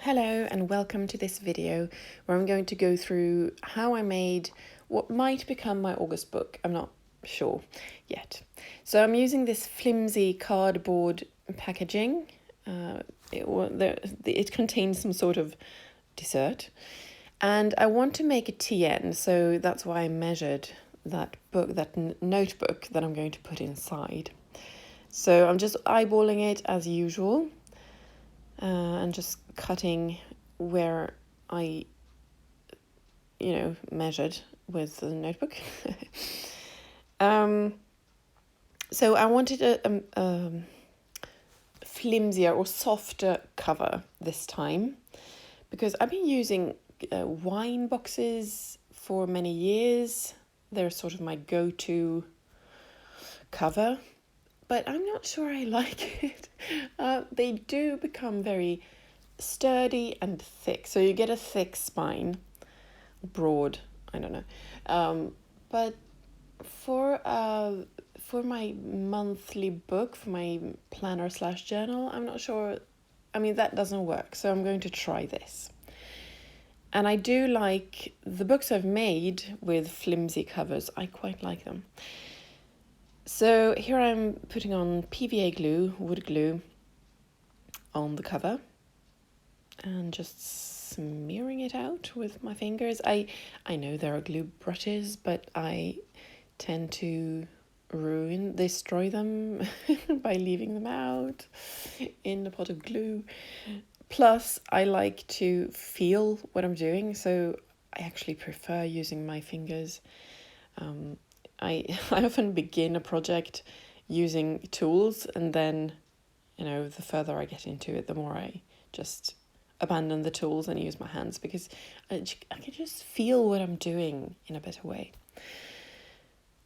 Hello and welcome to this video where I'm going to go through how I made what might become my August book. I'm not sure yet. So I'm using this flimsy cardboard packaging. It contains some sort of dessert and I want to make a TN, so that's why I measured that notebook that I'm going to put inside. So I'm just eyeballing it as usual. And just cutting where I, measured with the notebook. So I wanted a flimsier or softer cover this time because I've been using wine boxes for many years. They're sort of my go-to cover. But I'm not sure I like it. They do become very sturdy and thick. So you get a thick spine, broad, I don't know. But for my monthly book, for my planner / journal, I'm not sure. I mean, that doesn't work. So I'm going to try this. And I do like the books I've made with flimsy covers. I quite like them. So here I'm putting on PVA glue, wood glue, on the cover and just smearing it out with my fingers. I know there are glue brushes, but I tend to destroy them by leaving them out in a pot of glue. Plus, I like to feel what I'm doing, so I actually prefer using my fingers. I often begin a project using tools and then, the further I get into it, the more I just abandon the tools and use my hands because I can just feel what I'm doing in a better way.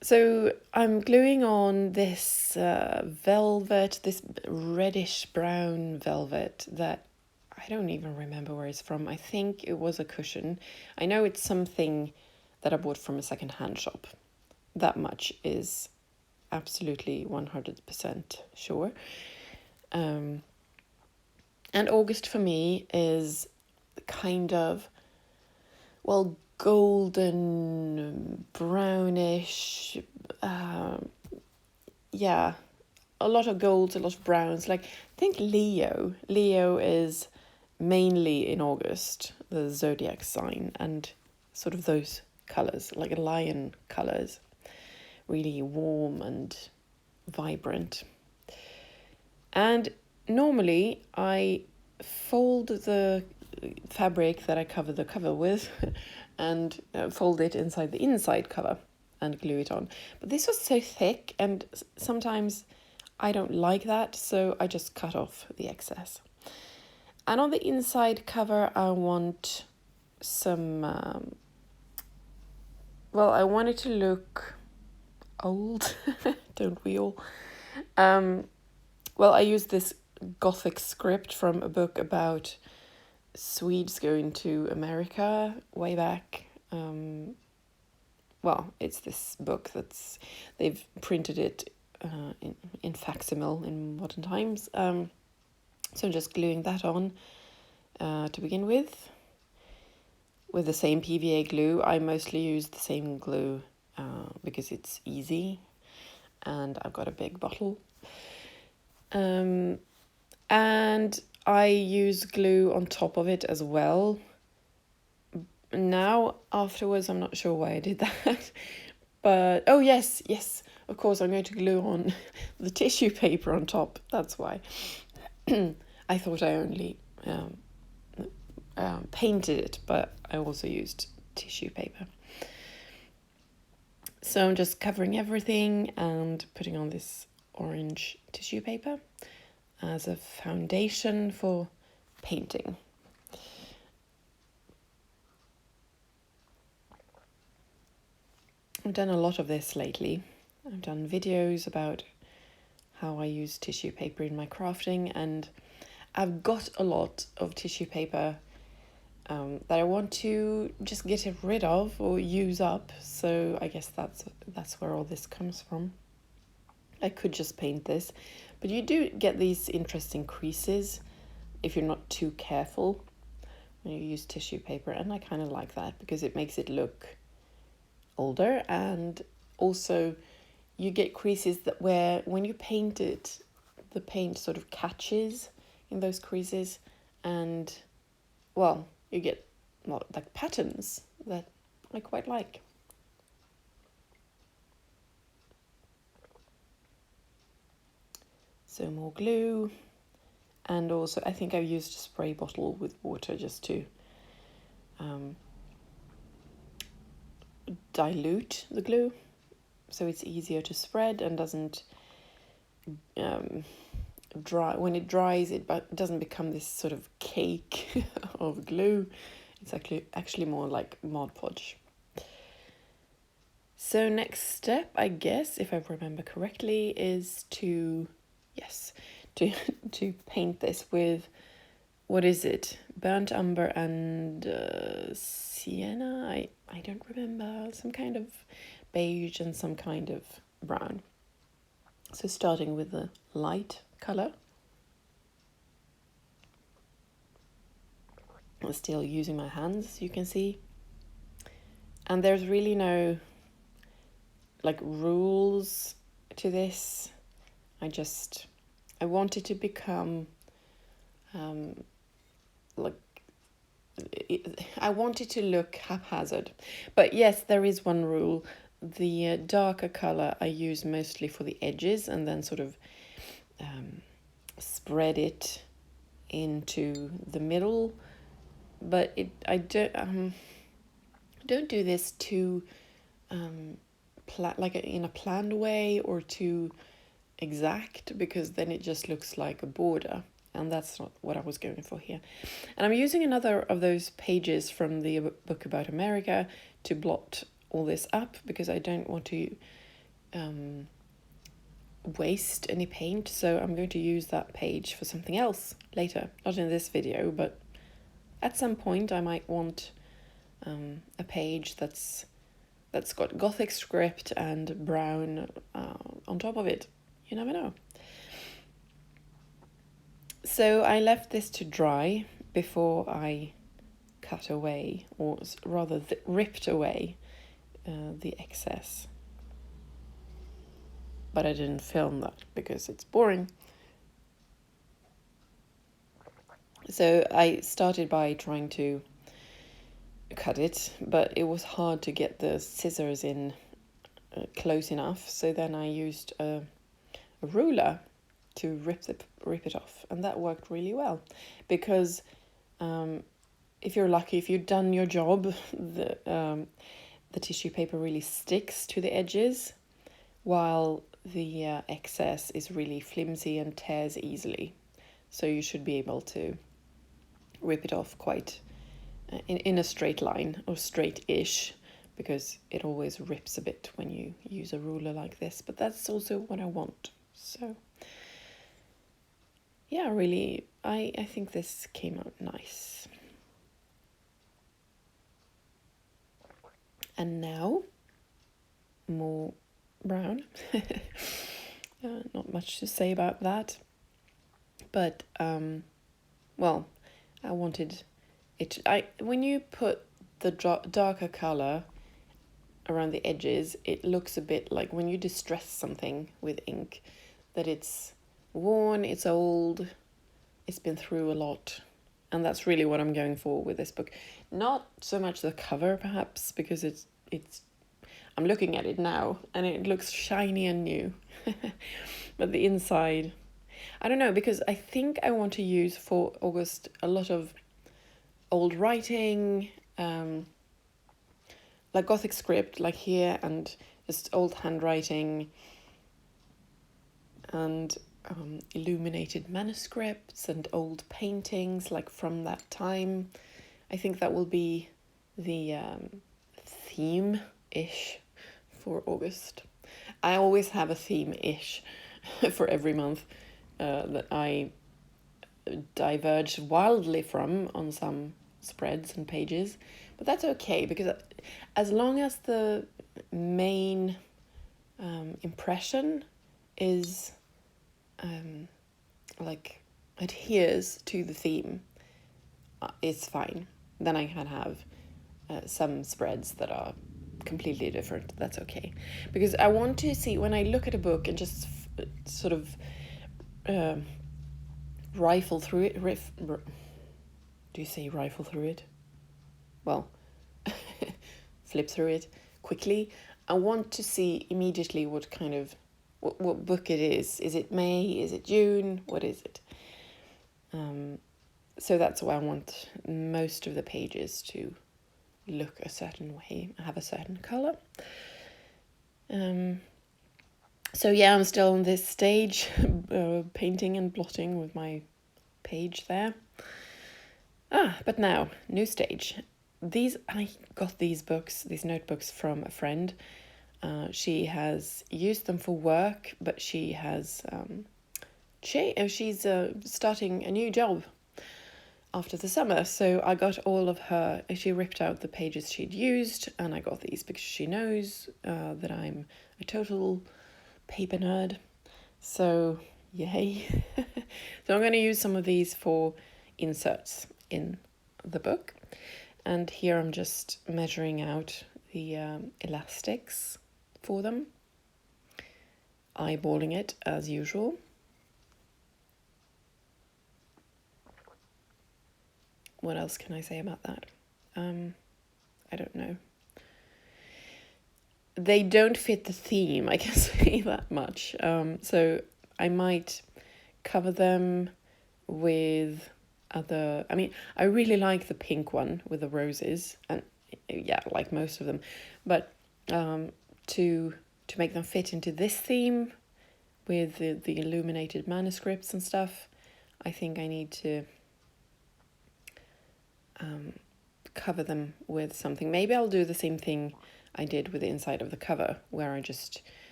So I'm gluing on this velvet, this reddish brown velvet that I don't even remember where it's from. I think it was a cushion. I know it's something that I bought from a second-hand shop. That much is absolutely 100% sure. And August for me is kind of, golden, brownish, a lot of golds, a lot of browns. Like, I think Leo is mainly in August, the zodiac sign, and sort of those colours, like lion colours. Really warm and vibrant. And normally I fold the fabric that I cover the cover with and fold it inside the inside cover and glue it on. But this was so thick and sometimes I don't like that, so I just cut off the excess. And on the inside cover I want some, I want it to look old, don't we all? I used this Gothic script from a book about Swedes going to America way back. It's this book they've printed it in facsimile in modern times. So I'm just gluing that on to begin with the same PVA glue. I mostly use the same glue because it's easy and I've got a big bottle. And I use glue on top of it as well. Now, afterwards, I'm not sure why I did that. But, oh yes, of course, I'm going to glue on the tissue paper on top. That's why. I thought I only painted it, but I also used tissue paper. So I'm just covering everything and putting on this orange tissue paper as a foundation for painting. I've done a lot of this lately. I've done videos about how I use tissue paper in my crafting, and I've got a lot of tissue paper that I want to just get rid of or use up. So I guess that's where all this comes from. I could just paint this, but you do get these interesting creases if you're not too careful. when you use tissue paper, and I kind of like that because it makes it look older, and also you get creases that where when you paint it, the paint sort of catches in those creases, and well, you get more like patterns that I quite like. So more glue, and also I think I used a spray bottle with water just to dilute the glue so it's easier to spread and doesn't dry. When it dries, it doesn't become this sort of cake of glue. It's actually more like Mod Podge. So next step, I guess, if I remember correctly, is to paint this with, what is it? Burnt umber and sienna? I don't remember. Some kind of beige and some kind of brown. So starting with the light color. I'm still using my hands, as you can see. And there's really no like rules to this. I want it to become I want it to look haphazard. But yes, there is one rule. The darker color I use mostly for the edges, and then sort of spread it into the middle. But I don't do this too like in a planned way or too exact, because then it just looks like a border, and that's not what I was going for here. And I'm using another of those pages from the book about America to blot all this up, because I don't want to waste any paint, so I'm going to use that page for something else later. Not in this video, but at some point I might want a page that's got Gothic script and brown on top of it. You never know. So I left this to dry before I cut away, or rather ripped away the excess. But I didn't film that because it's boring. So I started by trying to cut it, but it was hard to get the scissors in close enough. So then I used a ruler to rip it off, and that worked really well, because if you're lucky, if you've done your job, the tissue paper really sticks to the edges, while the excess is really flimsy and tears easily. So you should be able to rip it off quite in a straight line, or straight-ish, because it always rips a bit when you use a ruler like this, but that's also what I want. So yeah, really, I think this came out nice. And now, more brown. Not much to say about that. But, well, I wanted it... when you put the darker colour around the edges, it looks a bit like when you distress something with ink, that it's worn, it's old, it's been through a lot. And that's really what I'm going for with this book. Not so much the cover, perhaps, because it's I'm looking at it now and it looks shiny and new. But the inside, I don't know, because I think I want to use for August a lot of old writing, like Gothic script, like here, and just old handwriting, and illuminated manuscripts and old paintings, like from that time. I think that will be the theme-ish for August. I always have a theme-ish for every month that I diverge wildly from on some spreads and pages, but that's okay, because as long as the main impression is like adheres to the theme, it's fine. Then I can have some spreads that are completely different. That's okay, because I want to see, when I look at a book and just sort of rifle through it. Do you say rifle through it? Well, flip through it quickly. I want to see immediately what kind of what book it is. Is it May? Is it June? What is it? So that's why I want most of the pages to look a certain way, have a certain color. So yeah, I'm still on this stage, painting and blotting with my page there. But now, new stage. I got these notebooks from a friend. She has used them for work, but she has she's starting a new job after the summer. So I got all of her. She ripped out the pages she'd used, and I got these because she knows that I'm a total paper nerd. So yay! So I'm going to use some of these for inserts in the book, and here I'm just measuring out the elastics for them, eyeballing it as usual. What else can I say about that? I don't know. They don't fit the theme, I can say that much. So I might cover them with other. I mean, I really like the pink one with the roses, and yeah, like most of them. But to make them fit into this theme with the illuminated manuscripts and stuff, I think I need to cover them with something. Maybe I'll do the same thing I did with the inside of the cover, where I just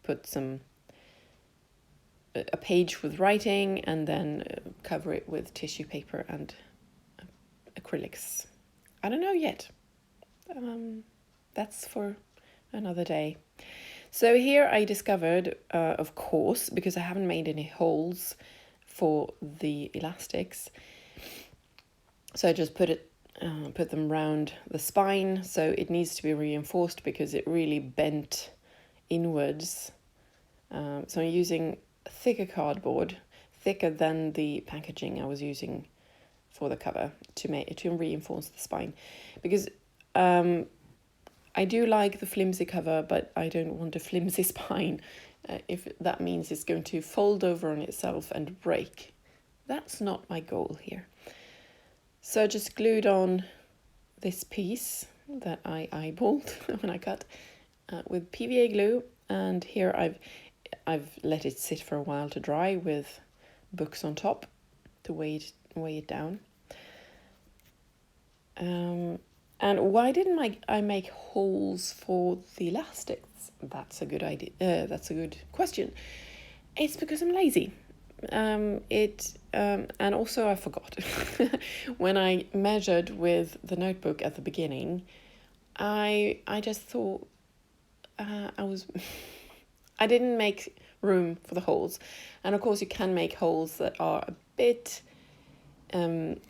put a page with writing and then cover it with tissue paper and acrylics. I don't know yet. That's for another day. So here I discovered, of course, because I haven't made any holes for the elastics, so I just put them round the spine, so it needs to be reinforced because it really bent inwards. So I'm using thicker cardboard, thicker than the packaging I was using for the cover, to reinforce the spine, because I do like the flimsy cover, but I don't want a flimsy spine if that means it's going to fold over on itself and break. That's not my goal here. So I just glued on this piece that I eyeballed when I cut with PVA glue, and here I've let it sit for a while to dry with books on top to weigh it down. And why didn't I make holes for the elastics? That's a good idea. That's a good question. It's because I'm lazy. And also I forgot. When I measured with the notebook at the beginning, I just thought I didn't make room for the holes. And of course you can make holes that are a bit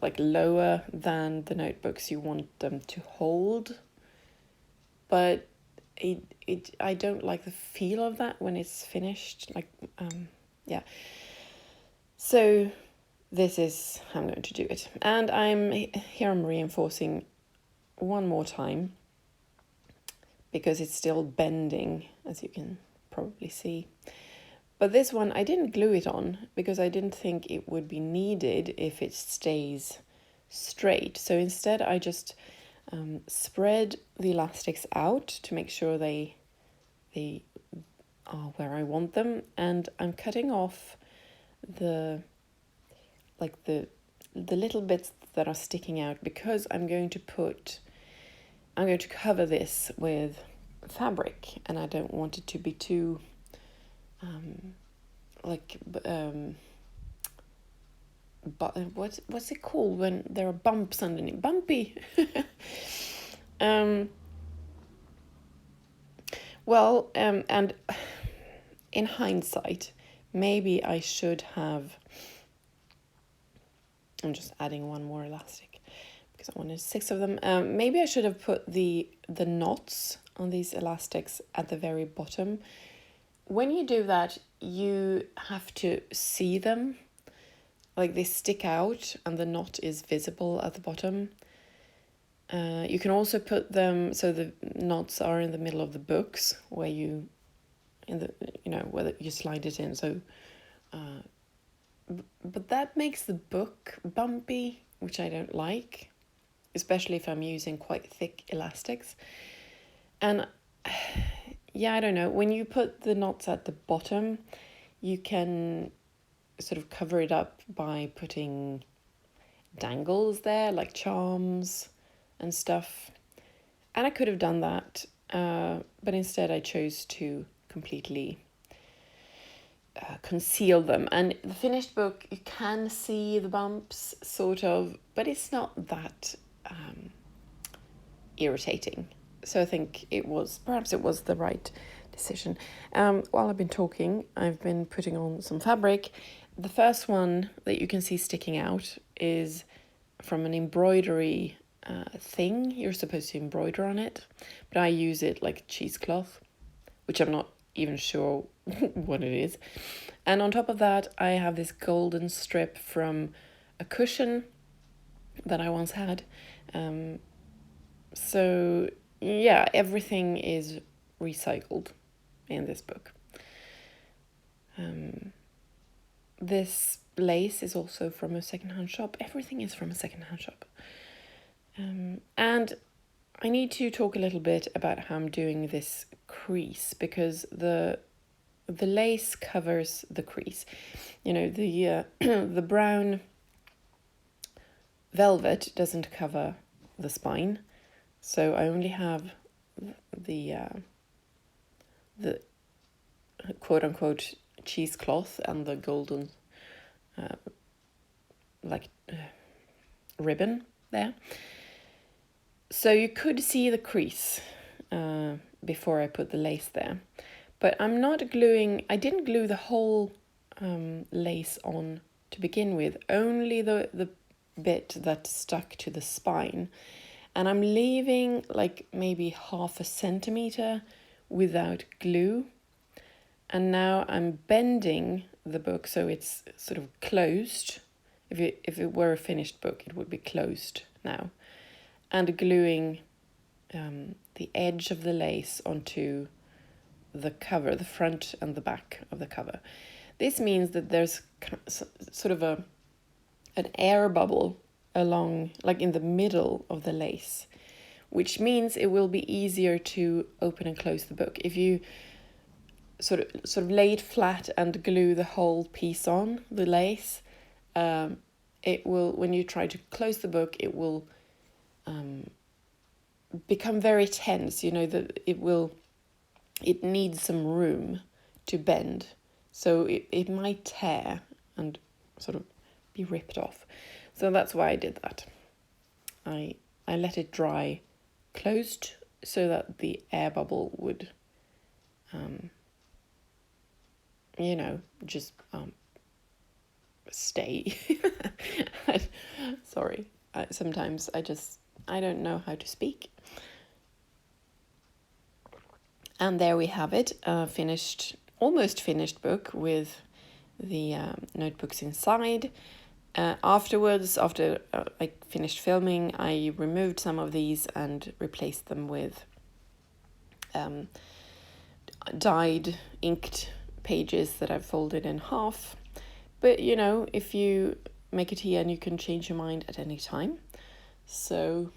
like lower than the notebooks you want them to hold, but I don't like the feel of that when it's finished, like yeah. So this is how I'm going to do it, and I'm reinforcing one more time because it's still bending, as you can probably see. But this one, I didn't glue it on because I didn't think it would be needed if it stays straight. So instead, I just spread the elastics out to make sure they are where I want them. And I'm cutting off the little bits that are sticking out because I'm going to cover this with fabric, and I don't want it to be too but what's it called when there are bumps underneath? Bumpy. And in hindsight, maybe I should have. I'm just adding one more elastic because I wanted 6 of them. Maybe I should have put the knots on these elastics at the very bottom. When you do that, you have to see them. Like they stick out and the knot is visible at the bottom. You can also put them so the knots are in the middle of the books where you where you slide it in. So, but that makes the book bumpy, which I don't like, especially if I'm using quite thick elastics. And yeah, I don't know. When you put the knots at the bottom, you can sort of cover it up by putting dangles there, like charms and stuff. And I could have done that, but instead I chose to completely conceal them. And the finished book, you can see the bumps, sort of, but it's not that irritating. So I think perhaps it was the right decision. While I've been talking, I've been putting on some fabric. The first one that you can see sticking out is from an embroidery thing. You're supposed to embroider on it, but I use it like cheesecloth, which I'm not even sure what it is. And on top of that, I have this golden strip from a cushion that I once had. So yeah, everything is recycled in this book. This lace is also from a secondhand shop. Everything is from a secondhand shop. And I need to talk a little bit about how I'm doing this crease, because the lace covers the crease. You know, the the brown velvet doesn't cover the spine, so I only have the quote unquote cheesecloth and the golden ribbon there. So you could see the crease before I put the lace there. But I'm not gluing, I didn't glue the whole lace on to begin with, only the bit that stuck to the spine. And I'm leaving like maybe 0.5 centimeter without glue. And now I'm bending the book so it's sort of closed. If it were a finished book, it would be closed now. And gluing the edge of the lace onto the cover, the front and the back of the cover. This means that there's sort of an air bubble along, like in the middle of the lace, which means it will be easier to open and close the book. If you sort of lay it flat and glue the whole piece on the lace, it will, when you try to close the book, it will become very tense. You know that it needs some room to bend, so it might tear and sort of be ripped off. So that's why I did that. I let it dry closed so that the air bubble would just stay. Sorry, sometimes I don't know how to speak. And there we have it, almost finished book with the notebooks inside. Afterwards, after I finished filming, I removed some of these and replaced them with dyed inked pages that I've folded in half. But if you make it here, and you can change your mind at any time. So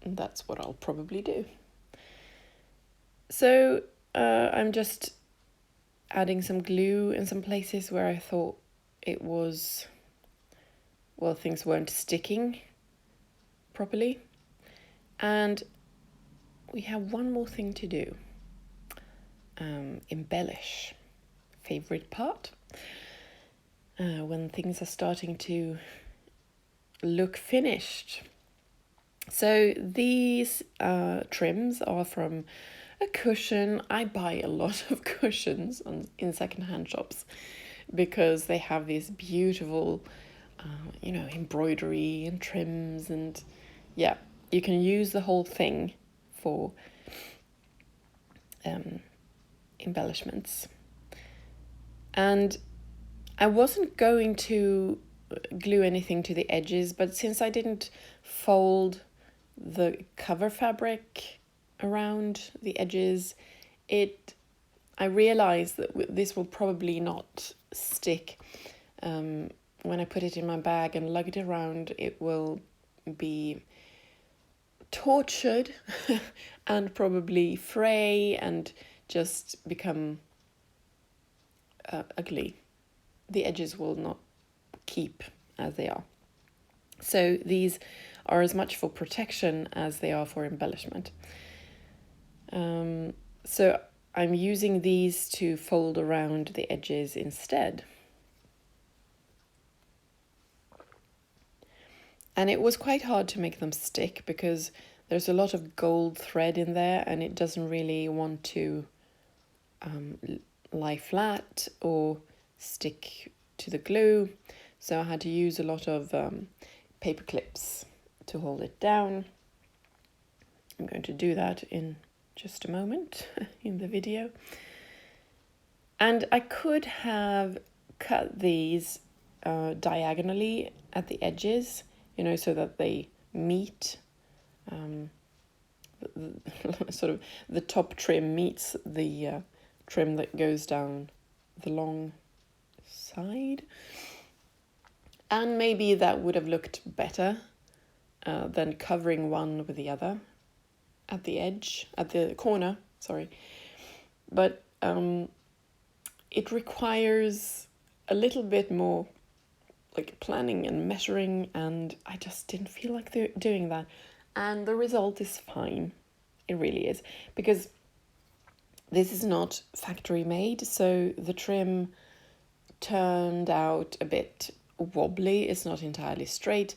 that's what I'll probably do. So I'm just adding some glue in some places where I thought things weren't sticking properly. And we have one more thing to do. Embellish. Favorite part. When things are starting to look finished. So these trims are from a cushion. I buy a lot of cushions in secondhand shops because they have these beautiful embroidery and trims, and yeah, you can use the whole thing for embellishments. And I wasn't going to glue anything to the edges, but since I didn't fold the cover fabric around the edges, I realized that this will probably not stick. When I put it in my bag and lug it around, it will be tortured and probably fray and just become ugly. The edges will not keep as they are. So these are as much for protection as they are for embellishment. So I'm using these to fold around the edges instead. And it was quite hard to make them stick because there's a lot of gold thread in there and it doesn't really want to lie flat or stick to the glue. So I had to use a lot of paper clips to hold it down. I'm going to do that in just a moment in the video. And I could have cut these diagonally at the edges, so that they meet, sort of the top trim meets the trim that goes down the long side. And maybe that would have looked better than covering one with the other at the corner, sorry. But it requires a little bit more planning and measuring, and I just didn't feel like doing that. And the result is fine. It really is. Because this is not factory made, so the trim turned out a bit wobbly. It's not entirely straight.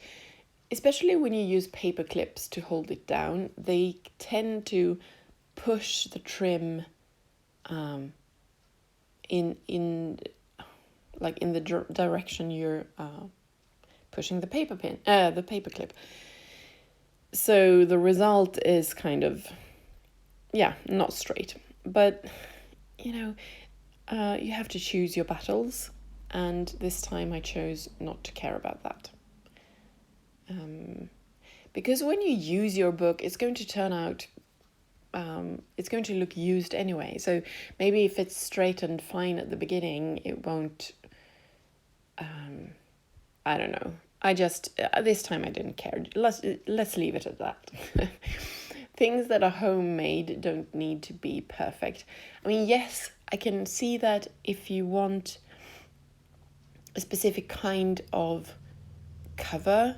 Especially when you use paper clips to hold it down, they tend to push the trim in the direction you're pushing the paper clip. So the result is kind of, not straight. But, you have to choose your battles. And this time I chose not to care about that. Because when you use your book, it's going to turn out, it's going to look used anyway. So maybe if it's straight and fine at the beginning, it won't, I don't know. I just, this time I didn't care. Let's leave it at that. Things that are homemade don't need to be perfect. I mean, yes, I can see that if you want a specific kind of cover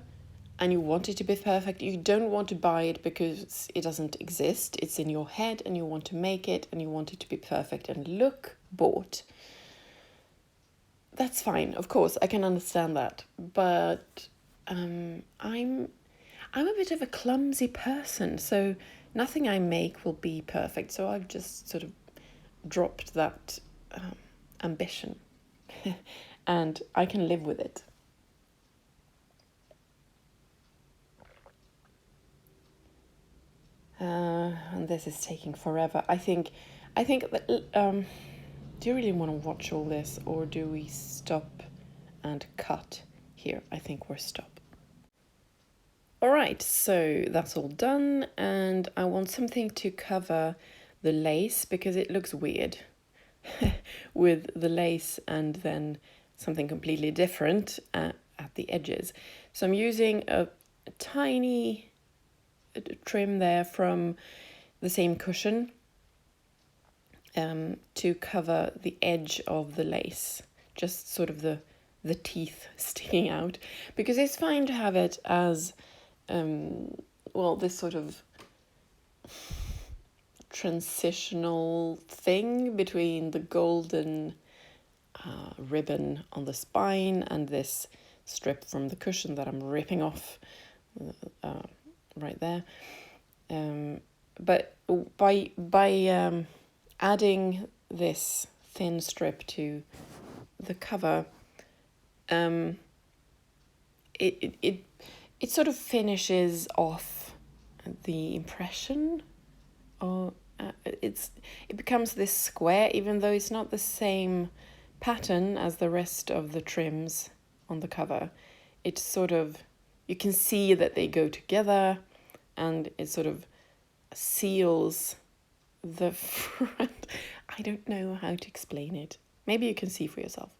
and you want it to be perfect, you don't want to buy it because it doesn't exist. It's in your head and you want to make it and you want it to be perfect and look bought. That's fine, of course, I can understand that. But I'm a bit of a clumsy person, so nothing I make will be perfect. So I've just sort of dropped that ambition and I can live with it. And this is taking forever. I think that, do you really want to watch all this, or do we stop and cut here? I think we're stop. All right, so that's all done, and I want something to cover the lace because it looks weird with the lace and then something completely different at the edges. So I'm using a tiny trim there from the same cushion to cover the edge of the lace, just sort of the teeth sticking out, because it's fine to have it as this sort of transitional thing between the golden ribbon on the spine and this strip from the cushion that I'm ripping off right there. But by adding this thin strip to the cover, it sort of finishes off the impression, or it becomes this square, even though it's not the same pattern as the rest of the trims on the cover. It's sort of, you can see that they go together, and it sort of seals the front. I don't know how to explain it. Maybe you can see for yourself.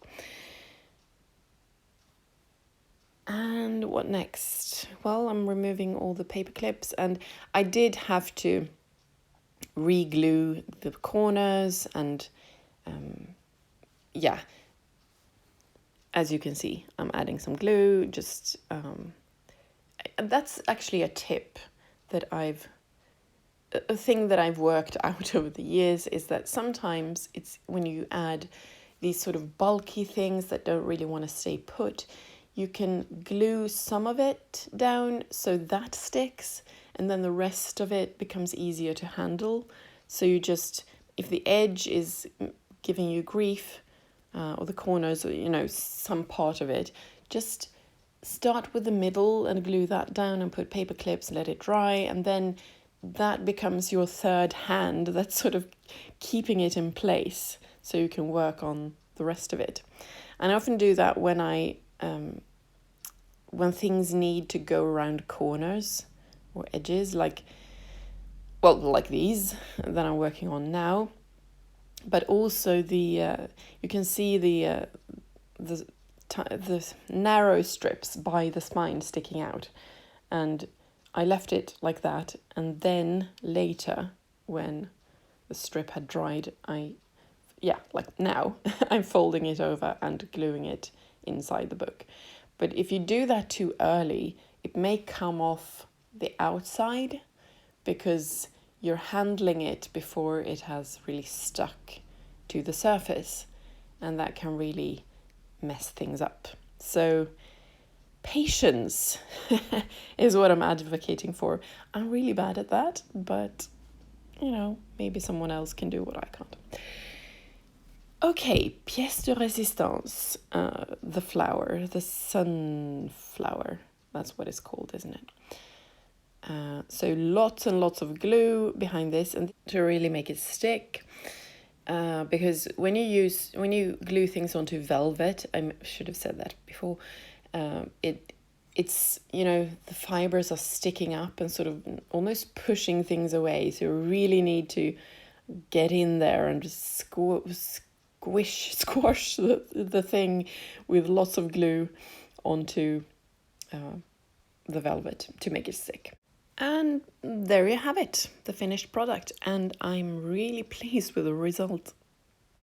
And what next? Well, I'm removing all the paper clips, and I did have to re-glue the corners, and yeah, as you can see, I'm adding some glue. Just that's actually a tip that a thing that I've worked out over the years, is that sometimes it's when you add these sort of bulky things that don't really want to stay put, you can glue some of it down so that sticks, and then the rest of it becomes easier to handle. So you just, if the edge is giving you grief, or the corners, or some part of it, just start with the middle and glue that down and put paper clips, let it dry, and then that becomes your third hand that's sort of keeping it in place, so you can work on the rest of it. And I often do that when things need to go around corners or edges, like these that I'm working on now. But also you can see the narrow strips by the spine sticking out, and I left it like that, and then later, when the strip had dried, like now, I'm folding it over and gluing it inside the book. But if you do that too early, it may come off the outside, because you're handling it before it has really stuck to the surface, and that can really mess things up. So patience is what I'm advocating for. I'm really bad at that, but maybe someone else can do what I can't. Okay, pièce de résistance, the flower, the sunflower, that's what it's called, isn't it? So lots and lots of glue behind this, and to really make it stick. Because when you glue things onto velvet, I should have said that before, it's the fibers are sticking up and sort of almost pushing things away, so you really need to get in there and just squash the thing with lots of glue onto the velvet to make it stick. And there you have it, the finished product, and I'm really pleased with the result.